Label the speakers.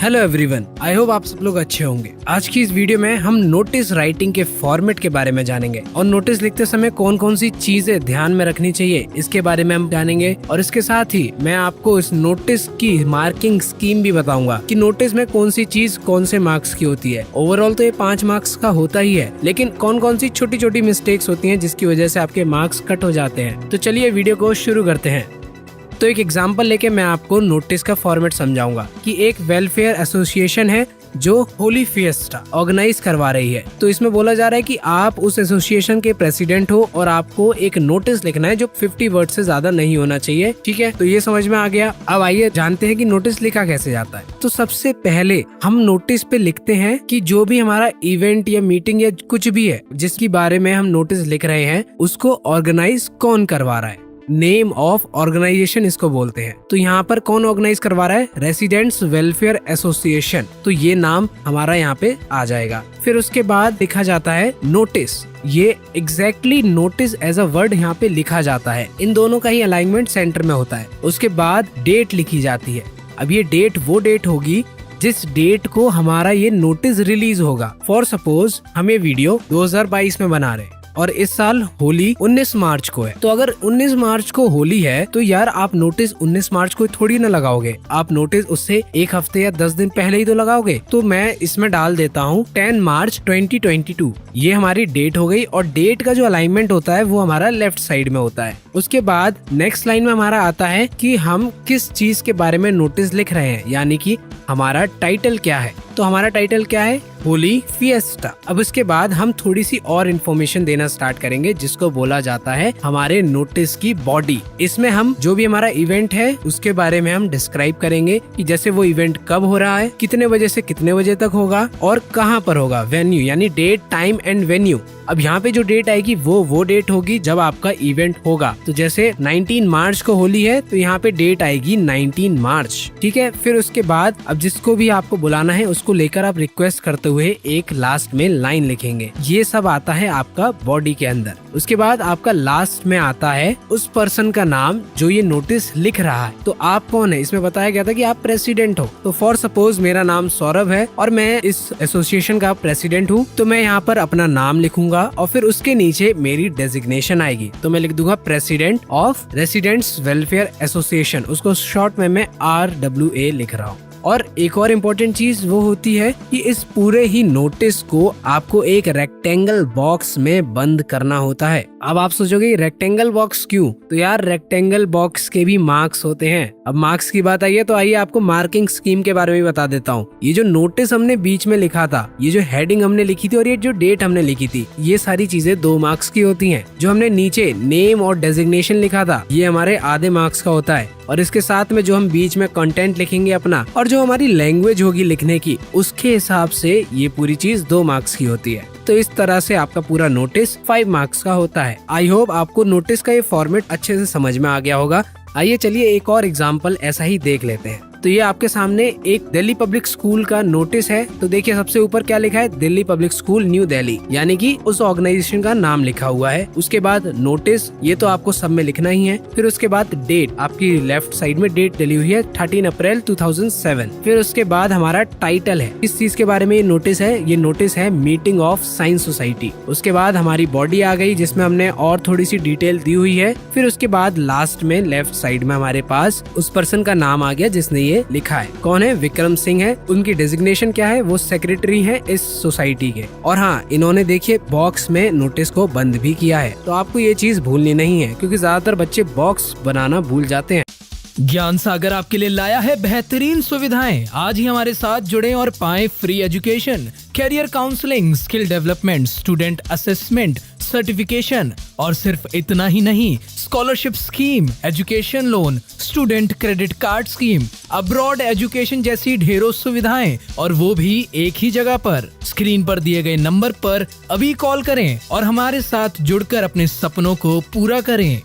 Speaker 1: Hello everyone, I hope आप सब लोग अच्छे होंगे। आज की इस वीडियो में हम नोटिस राइटिंग के फॉर्मेट के बारे में जानेंगे और नोटिस लिखते समय कौन कौन सी चीजें ध्यान में रखनी चाहिए इसके बारे में हम जानेंगे। और इसके साथ ही मैं आपको इस नोटिस की मार्किंग स्कीम भी बताऊंगा कि नोटिस में कौन सी चीज कौन से मार्क्स की होती है। ओवरऑल तो ये 5 मार्क्स का होता ही है, लेकिन कौन कौन सी छोटी छोटी मिस्टेक्स होती है जिसकी वजह से आपके मार्क्स कट हो जाते हैं। तो चलिए वीडियो को शुरू करते हैं। तो एक एग्जाम्पल लेके मैं आपको नोटिस का फॉर्मेट समझाऊंगा कि एक वेलफेयर एसोसिएशन है जो होली फिएस्टा ऑर्गेनाइज करवा रही है। तो इसमें बोला जा रहा है कि आप उस एसोसिएशन के प्रेसिडेंट हो और आपको एक नोटिस लिखना है जो 50 वर्ड से ज्यादा नहीं होना चाहिए। ठीक है, तो ये समझ में आ गया। अब आइए जानते हैं कि नोटिस लिखा कैसे जाता है। तो सबसे पहले हम नोटिस पे लिखते हैं कि जो भी हमारा इवेंट या मीटिंग या कुछ भी है जिसके बारे में हम नोटिस लिख रहे हैं उसको ऑर्गेनाइज कौन करवा रहा है। नेम ऑफ ऑर्गेनाइजेशन इसको बोलते हैं। तो यहाँ पर कौन ऑर्गेनाइज करवा रहा है? Residents welfare association. तो ये नाम हमारा यहाँ पे आ जाएगा। फिर उसके बाद लिखा जाता है नोटिस। ये exactly notice as a word यहाँ पे लिखा जाता है। इन दोनों का ही अलाइनमेंट सेंटर में होता है। उसके बाद डेट लिखी जाती है। अब ये डेट वो डेट होगी जिस डेट को हमारा ये नोटिस रिलीज होगा। फॉर सपोज हम ये वीडियो 2022 में बना रहे हैं और इस साल होली 19 मार्च को है। तो अगर 19 मार्च को होली है तो यार आप नोटिस 19 मार्च को थोड़ी ना लगाओगे, आप नोटिस उससे एक हफ्ते या 10 दिन पहले ही तो लगाओगे। तो मैं इसमें डाल देता हूँ 10 मार्च 2022। ये हमारी डेट हो गई और डेट का जो अलाइनमेंट होता है वो हमारा लेफ्ट साइड में होता है। उसके बाद नेक्स्ट लाइन में हमारा आता है कि हम किस चीज के बारे में नोटिस लिख रहे हैं, यानी कि हमारा टाइटल क्या है। तो हमारा टाइटल क्या है? होली फिएस्टा। अब इसके बाद हम थोड़ी सी और इन्फॉर्मेशन देना स्टार्ट करेंगे जिसको बोला जाता है हमारे नोटिस की बॉडी। इसमें हम जो भी हमारा इवेंट है उसके बारे में हम डिस्क्राइब करेंगे कि जैसे वो इवेंट कब हो रहा है, कितने बजे से कितने बजे तक होगा और कहाँ पर होगा। वेन्यू यानी डेट, टाइम एंड वेन्यू। अब यहाँ पे जो डेट आएगी वो डेट होगी जब आपका इवेंट होगा। तो जैसे 19 मार्च को होली है तो यहाँ पे डेट आएगी 19 मार्च। ठीक है, फिर उसके बाद अब जिसको भी आपको बुलाना है उसको लेकर आप रिक्वेस्ट करते हुए एक लास्ट में लाइन लिखेंगे। ये सब आता है आपका बॉडी के अंदर। उसके बाद आपका लास्ट में आता है उस पर्सन का नाम जो ये नोटिस लिख रहा है। तो आप कौन है? इसमें बताया गया था कि आप प्रेसिडेंट हो। तो फॉर सपोज मेरा नाम सौरभ है और मैं इस एसोसिएशन का प्रेसिडेंट हूँ। तो मैं यहाँ पर अपना नाम लिखूंगा और फिर उसके नीचे मेरी डेजिग्नेशन आएगी। तो मैं लिख दूंगा president of residents welfare association. उसको शॉर्ट में मैं RWA लिख रहा हूँ। और एक और इम्पोर्टेंट चीज वो होती है कि इस पूरे ही नोटिस को आपको एक रेक्टेंगल बॉक्स में बंद करना होता है। अब आप सोचोगे रेक्टेंगल बॉक्स क्यों? तो यार रेक्टेंगल बॉक्स के भी मार्क्स होते हैं। अब मार्क्स की बात आई है तो आइए आपको मार्किंग स्कीम के बारे में बता देता हूँ। ये जो नोटिस हमने बीच में लिखा था, ये जो हेडिंग हमने लिखी थी और ये जो डेट हमने लिखी थी, ये सारी चीजें 2 मार्क्स की होती हैं। जो हमने नीचे नेम और डेजिग्नेशन लिखा था ये हमारे आधे मार्क्स का होता है। और इसके साथ में जो हम बीच में कंटेंट लिखेंगे अपना और जो हमारी लैंग्वेज होगी लिखने की, उसके हिसाब से ये पूरी चीज 2 मार्क्स की होती है। तो इस तरह से आपका पूरा नोटिस 5 मार्क्स का होता है। आई होप आपको नोटिस का ये फॉर्मेट अच्छे से समझ में आ गया होगा। आइए चलिए एक और एग्जाम्पल ऐसा ही देख लेते हैं। तो ये आपके सामने एक दिल्ली पब्लिक स्कूल का नोटिस है। तो देखिए सबसे ऊपर क्या लिखा है? Delhi public school new Delhi, यानी कि उस ऑर्गेनाइजेशन का नाम लिखा हुआ है। उसके बाद नोटिस, ये तो आपको सब में लिखना ही है। फिर उसके बाद डेट, आपकी लेफ्ट साइड में डेट डली हुई है 13 अप्रैल 2007। फिर उसके बाद हमारा टाइटल है, इस चीज के बारे में ये नोटिस है। ये नोटिस है मीटिंग ऑफ साइंस सोसाइटी। उसके बाद हमारी बॉडी आ गई जिसमें हमने और थोड़ी सी डिटेल दी हुई है। फिर उसके बाद लास्ट में लेफ्ट साइड में हमारे पास उस पर्सन का नाम आ गया जिसने लिखा है। कौन है? विक्रम सिंह है। उनकी डेजिग्नेशन क्या है? वो सेक्रेटरी है इस सोसाइटी के। और हाँ, इन्होंने देखिए बॉक्स में नोटिस को बंद भी किया है। तो आपको ये चीज भूलनी नहीं है क्योंकि ज्यादातर बच्चे बॉक्स बनाना भूल जाते हैं।
Speaker 2: ज्ञान सागर आपके लिए लाया है बेहतरीन सुविधाएं। आज ही हमारे साथ जुड़ें और पाएं free education, career counselling, skill development, student assessment, certification और सिर्फ इतना ही नहीं, scholarship scheme, education loan, student credit card scheme, abroad education जैसी ढेरों सुविधाएं, और वो भी एक ही जगह पर। स्क्रीन पर दिए गए नंबर पर अभी कॉल करें और हमारे साथ जुड़कर अपने सपनों को पूरा करें।